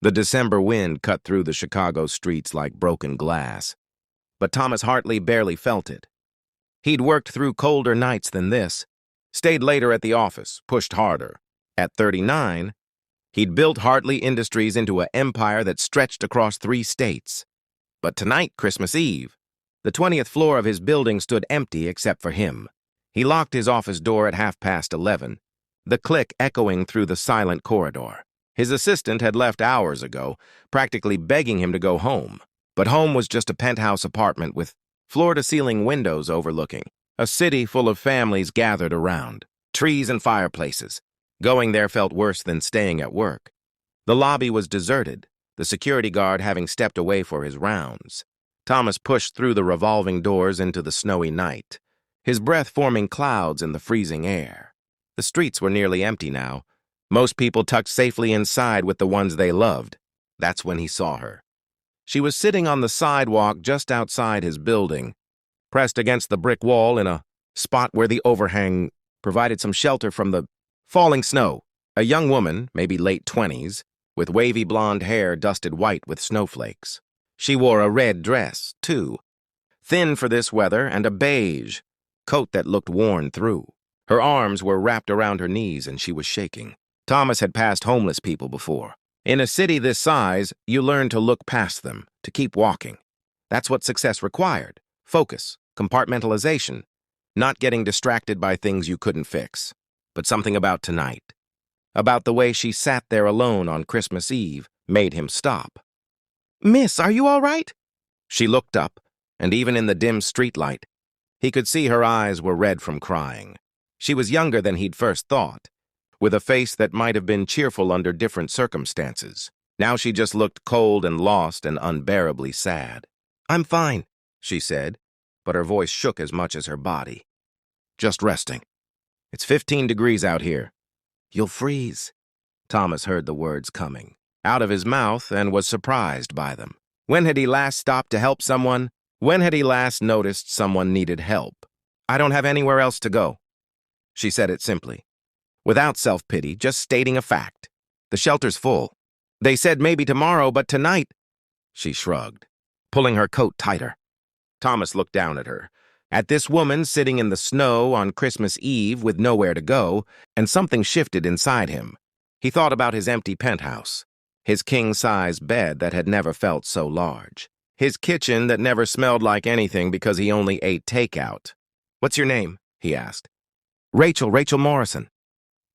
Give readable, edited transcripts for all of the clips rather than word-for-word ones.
The December wind cut through the Chicago streets like broken glass, but Thomas Hartley barely felt it. He'd worked through colder nights than this, stayed later at the office, pushed harder. At 39, he'd built Hartley Industries into an empire that stretched across 3 states. But tonight, Christmas Eve, the 20th floor of his building stood empty except for him. He locked his office door at 11:30, the click echoing through the silent corridor. His assistant had left hours ago, practically begging him to go home. But home was just a penthouse apartment with floor-to-ceiling windows overlooking a city full of families gathered around, trees and fireplaces. Going there felt worse than staying at work. The lobby was deserted, the security guard having stepped away for his rounds. Thomas pushed through the revolving doors into the snowy night, his breath forming clouds in the freezing air. The streets were nearly empty now, most people tucked safely inside with the ones they loved. That's when he saw her. She was sitting on the sidewalk just outside his building, pressed against the brick wall in a spot where the overhang provided some shelter from the falling snow. A young woman, maybe late 20s, with wavy blonde hair dusted white with snowflakes. She wore a red dress, too, thin for this weather, and a beige coat that looked worn through. Her arms were wrapped around her knees and she was shaking. Thomas had passed homeless people before. In a city this size, you learn to look past them, to keep walking. That's what success required. Focus, compartmentalization, not getting distracted by things you couldn't fix. But something about tonight, about the way she sat there alone on Christmas Eve, made him stop. "Miss, are you all right?" She looked up, and even in the dim streetlight, he could see her eyes were red from crying. She was younger than he'd first thought, with a face that might have been cheerful under different circumstances. Now she just looked cold and lost and unbearably sad. "I'm fine," she said, but her voice shook as much as her body. "Just resting. It's 15 degrees out here. You'll freeze." Thomas heard the words coming out of his mouth and was surprised by them. When had he last stopped to help someone? When had he last noticed someone needed help? "I don't have anywhere else to go." She said it simply, without self-pity, just stating a fact. "The shelter's full. They said maybe tomorrow, but tonight—" She shrugged, pulling her coat tighter. Thomas looked down at her, at this woman sitting in the snow on Christmas Eve with nowhere to go, and something shifted inside him. He thought about his empty penthouse, his king-size bed that had never felt so large, his kitchen that never smelled like anything because he only ate takeout. "What's your name?" he asked. Rachel Morrison."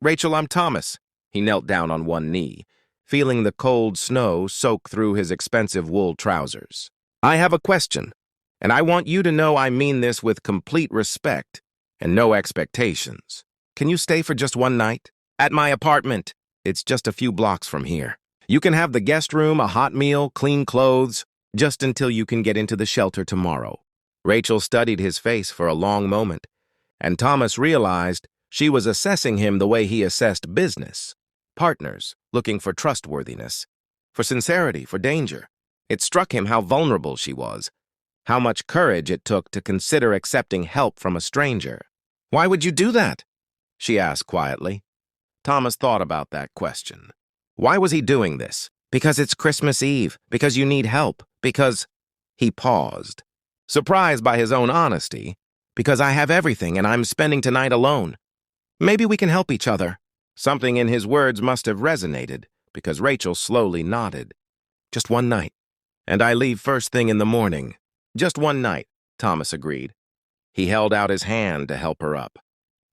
"Rachel, I'm Thomas." He knelt down on one knee, feeling the cold snow soak through his expensive wool trousers. "I have a question, and I want you to know I mean this with complete respect and no expectations. Can you stay for just one night? At my apartment. It's just a few blocks from here. You can have the guest room, a hot meal, clean clothes, just until you can get into the shelter tomorrow." Rachel studied his face for a long moment, and Thomas realized she was assessing him the way he assessed business. Partners, looking for trustworthiness, for sincerity, for danger. It struck him how vulnerable she was, how much courage it took to consider accepting help from a stranger. "Why would you do that?" she asked quietly. Thomas thought about that question. Why was he doing this? Because it's Christmas Eve, because you need help, because— He paused, surprised by his own honesty. "Because I have everything and I'm spending tonight alone. Maybe we can help each other." Something in his words must have resonated, because Rachel slowly nodded. "Just one night, and I leave first thing in the morning." "Just one night," Thomas agreed. He held out his hand to help her up.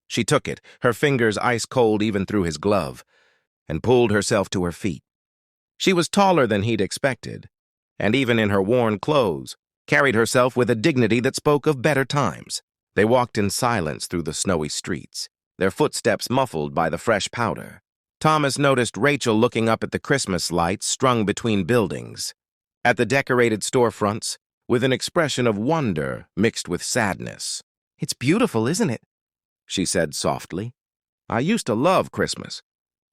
She took it, her fingers ice-cold even through his glove, and pulled herself to her feet. She was taller than he'd expected, and even in her worn clothes, carried herself with a dignity that spoke of better times. They walked in silence through the snowy streets, their footsteps muffled by the fresh powder. Thomas noticed Rachel looking up at the Christmas lights strung between buildings, at the decorated storefronts, with an expression of wonder mixed with sadness. "It's beautiful, isn't it?" she said softly. "I used to love Christmas."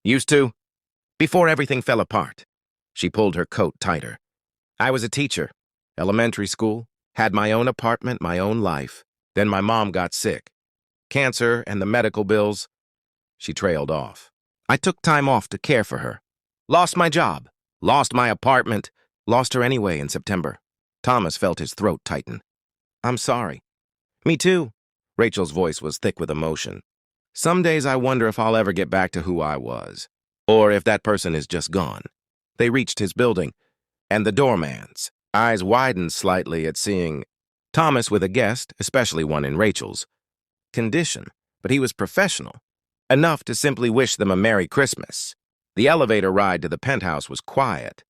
"Used to?" "Before everything fell apart." She pulled her coat tighter. "I was a teacher, elementary school, had my own apartment, my own life. Then my mom got sick. Cancer and the medical bills." She trailed off. "I took time off to care for her. Lost my job. Lost my apartment. Lost her anyway in September. Thomas felt his throat tighten. I'm sorry. Me too. Rachel's voice was thick with emotion. Some days I wonder if I'll ever get back to who I was. Or if that person is just gone. They reached his building, and the doorman's eyes widened slightly at seeing Thomas with a guest, especially one in Rachel's condition, but he was professional, enough to simply wish them a Merry Christmas. The elevator ride to the penthouse was quiet,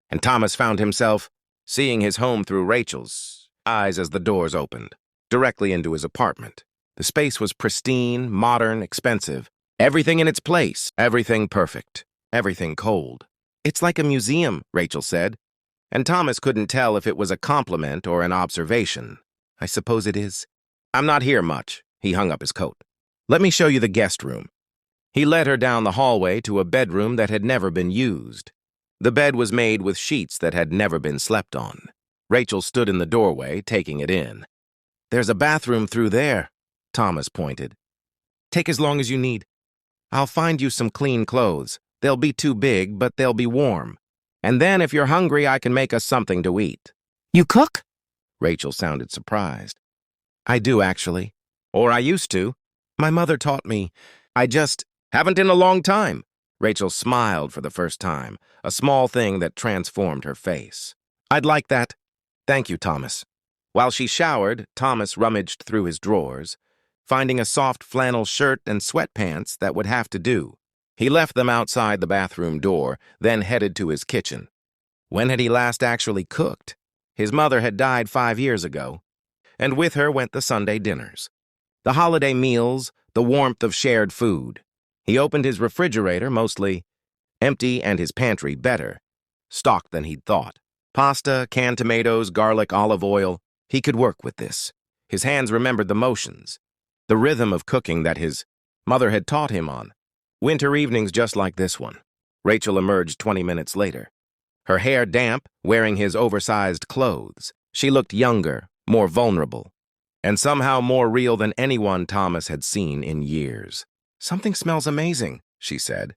and Thomas found himself seeing his home through Rachel's eyes as the doors opened, directly into his apartment. The space was pristine, modern, expensive. Everything in its place, everything perfect, everything cold. It's like a museum, Rachel said, and Thomas couldn't tell if it was a compliment or an observation. I suppose it is. I'm not here much. He hung up his coat. Let me show you the guest room. He led her down the hallway to a bedroom that had never been used. The bed was made with sheets that had never been slept on. Rachel stood in the doorway, taking it in. There's a bathroom through there, Thomas pointed. Take as long as you need. I'll find you some clean clothes. They'll be too big, but they'll be warm. And then if you're hungry, I can make us something to eat. You cook? Rachel sounded surprised. I do, actually. Or I used to. My mother taught me. I just haven't in a long time. Rachel smiled for the first time, a small thing that transformed her face. I'd like that. Thank you, Thomas. While she showered, Thomas rummaged through his drawers, finding a soft flannel shirt and sweatpants that would have to do. He left them outside the bathroom door, then headed to his kitchen. When had he last actually cooked? His mother had died 5 years ago, and with her went the Sunday dinners. The holiday meals, the warmth of shared food. He opened his refrigerator, mostly empty, and his pantry better stocked than he'd thought. Pasta, canned tomatoes, garlic, olive oil. He could work with this. His hands remembered the motions, the rhythm of cooking that his mother had taught him on. Winter evenings just like this one. Rachel emerged 20 minutes later. Her hair damp, wearing his oversized clothes. She looked younger, more vulnerable, and somehow more real than anyone Thomas had seen in years. Something smells amazing, she said.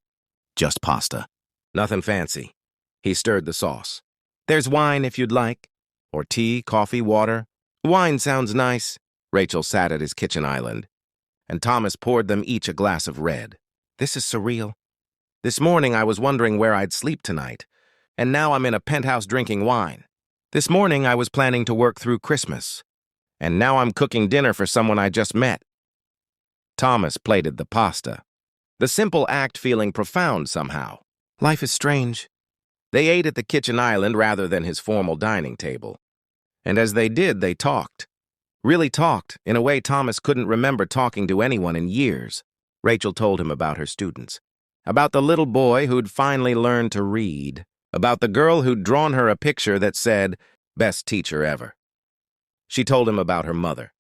Just pasta. Nothing fancy. He stirred the sauce. There's wine if you'd like. Or tea, coffee, water. Wine sounds nice. Rachel sat at his kitchen island, and Thomas poured them each a glass of red. This is surreal. This morning I was wondering where I'd sleep tonight, and now I'm in a penthouse drinking wine. This morning I was planning to work through Christmas, and now I'm cooking dinner for someone I just met. Thomas plated the pasta, the simple act feeling profound somehow. Life is strange. They ate at the kitchen island rather than his formal dining table. And as they did, they talked. Really talked, in a way Thomas couldn't remember talking to anyone in years. Rachel told him about her students, about the little boy who'd finally learned to read, about the girl who'd drawn her a picture that said, "Best teacher ever." She told him about her mother,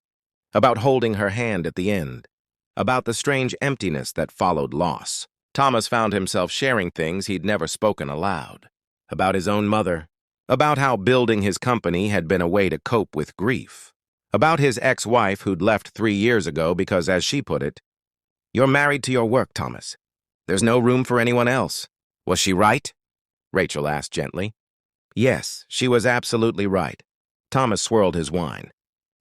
about holding her hand at the end, about the strange emptiness that followed loss. Thomas found himself sharing things he'd never spoken aloud, about his own mother, about how building his company had been a way to cope with grief, about his ex-wife who'd left 3 years ago because, as she put it, "You're married to your work, Thomas. There's no room for anyone else." Was she right? Rachel asked gently. Yes, she was absolutely right. Thomas swirled his wine.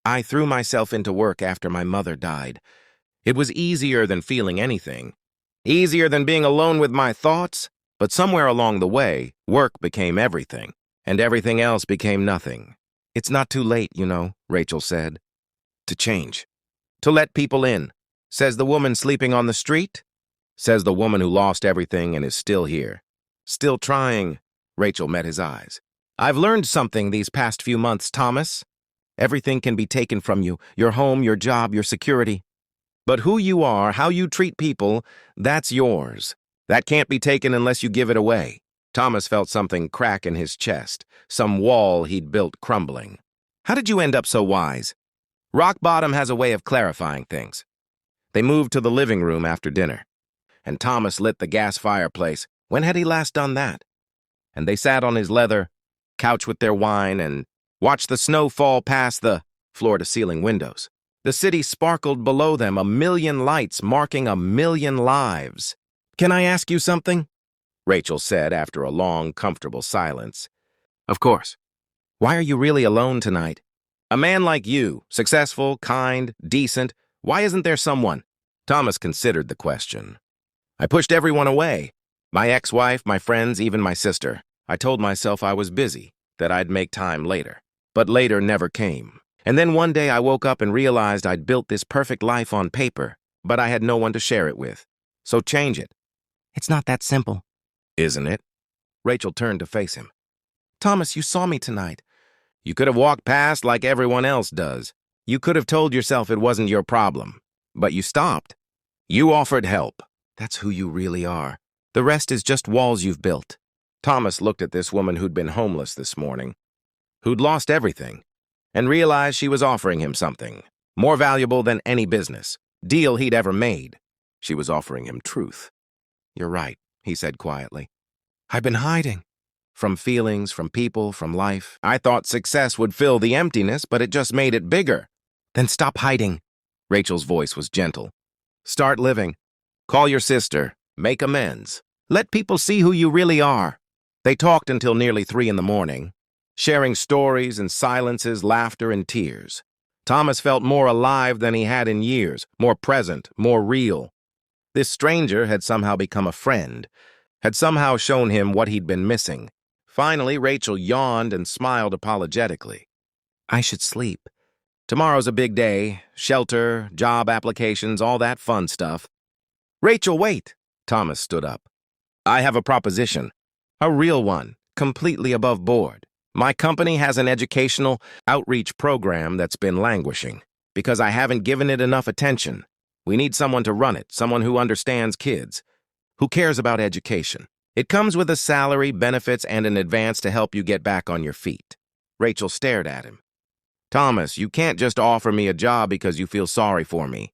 I threw myself into work after my mother died. It was easier than feeling anything, easier than being alone with my thoughts, but somewhere along the way, work became everything, and everything else became nothing. It's not too late, you know, Rachel said. To change. To let people in. Says the woman sleeping on the street. Says the woman who lost everything and is still here. Still trying. Rachel met his eyes. I've learned something these past few months, Thomas. Everything can be taken from you. Your home, your job, your security. But who you are, how you treat people, that's yours. That can't be taken unless you give it away. Thomas felt something crack in his chest, some wall he'd built crumbling. How did you end up so wise? Rock bottom has a way of clarifying things. They moved to the living room after dinner, and Thomas lit the gas fireplace. When had he last done that? And they sat on his leather couch with their wine and watched the snow fall past the floor-to-ceiling windows. The city sparkled below them, a million lights marking a million lives. Can I ask you something? Rachel said after a long, comfortable silence. Of course. Why are you really alone tonight? A man like you, successful, kind, decent, why isn't there someone? Thomas considered the question. I pushed everyone away. My ex-wife, my friends, even my sister. I told myself I was busy, that I'd make time later. But later never came. And then one day I woke up and realized I'd built this perfect life on paper, but I had no one to share it with. So change it. It's not that simple. Isn't it? Rachel turned to face him. Thomas, you saw me tonight. You could have walked past like everyone else does. You could have told yourself it wasn't your problem. But you stopped. You offered help. That's who you really are. The rest is just walls you've built. Thomas looked at this woman who'd been homeless this morning, who'd lost everything, and realized she was offering him something more valuable than any business deal he'd ever made. She was offering him truth. You're right, he said quietly. I've been hiding. From feelings, from people, from life. I thought success would fill the emptiness, but it just made it bigger. Then stop hiding. Rachel's voice was gentle. Start living. Call your sister. Make amends. Let people see who you really are. They talked until nearly 3 in the morning, sharing stories and silences, laughter and tears. Thomas felt more alive than he had in years, more present, more real. This stranger had somehow become a friend, had somehow shown him what he'd been missing. Finally, Rachel yawned and smiled apologetically. I should sleep. Tomorrow's a big day. Shelter, job applications, all that fun stuff. Rachel, wait! Thomas stood up. I have a proposition. A real one, completely above board. My company has an educational outreach program that's been languishing because I haven't given it enough attention. We need someone to run it, someone who understands kids, who cares about education. It comes with a salary, benefits, and an advance to help you get back on your feet. Rachel stared at him. Thomas, you can't just offer me a job because you feel sorry for me.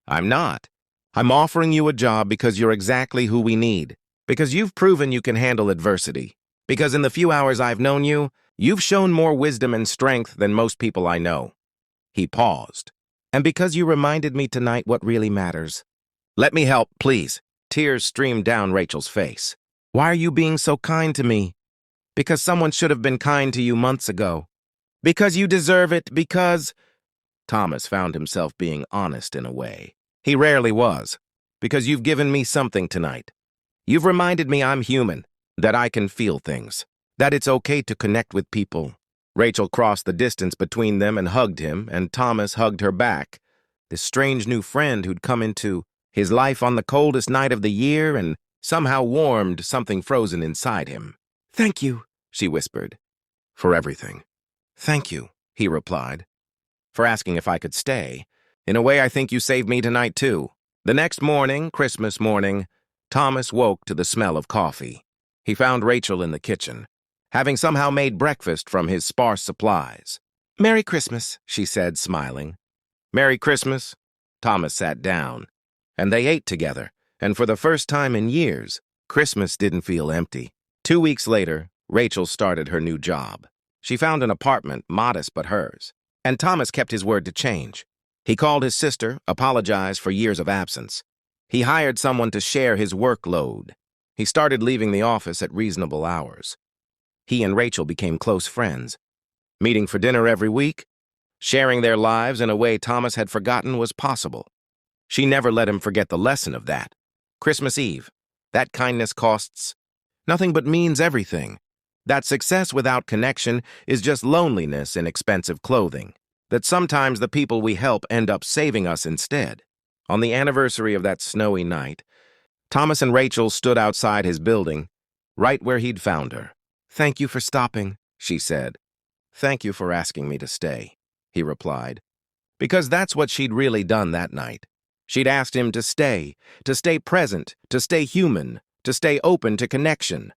I'm not. I'm offering you a job because you're exactly who we need, because you've proven you can handle adversity, because in the few hours I've known you, you've shown more wisdom and strength than most people I know. He paused. And because you reminded me tonight what really matters. Let me help, please. Tears streamed down Rachel's face. Why are you being so kind to me? Because someone should have been kind to you months ago. Because you deserve it, because... Thomas found himself being honest in a way. He rarely was. Because you've given me something tonight. You've reminded me I'm human, that I can feel things, that it's okay to connect with people. Rachel crossed the distance between them and hugged him, and Thomas hugged her back. This strange new friend who'd come into his life on the coldest night of the year and somehow warmed something frozen inside him. Thank you, she whispered. For everything. Thank you, he replied. For asking if I could stay. In a way, I think you saved me tonight, too. The next morning, Christmas morning, Thomas woke to the smell of coffee. He found Rachel in the kitchen, having somehow made breakfast from his sparse supplies. Merry Christmas, she said, smiling. Merry Christmas. Thomas sat down, and they ate together, and for the first time in years, Christmas didn't feel empty. 2 weeks later, Rachel started her new job. She found an apartment, modest but hers, and Thomas kept his word to change. He called his sister, apologized for years of absence. He hired someone to share his workload. He started leaving the office at reasonable hours. He and Rachel became close friends, meeting for dinner every week, sharing their lives in a way Thomas had forgotten was possible. She never let him forget the lesson of that. Christmas Eve, that kindness costs nothing but means everything. That success without connection is just loneliness in expensive clothing. That sometimes the people we help end up saving us instead. On the anniversary of that snowy night, Thomas and Rachel stood outside his building, right where he'd found her. Thank you for stopping, she said. Thank you for asking me to stay, he replied. Because that's what she'd really done that night. She'd asked him to stay present, to stay human, to stay open to connection.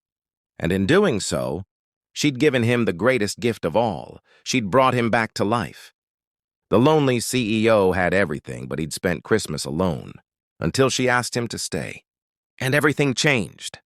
And in doing so, she'd given him the greatest gift of all. She'd brought him back to life. The lonely CEO had everything, but he'd spent Christmas alone, until she asked him to stay. And everything changed.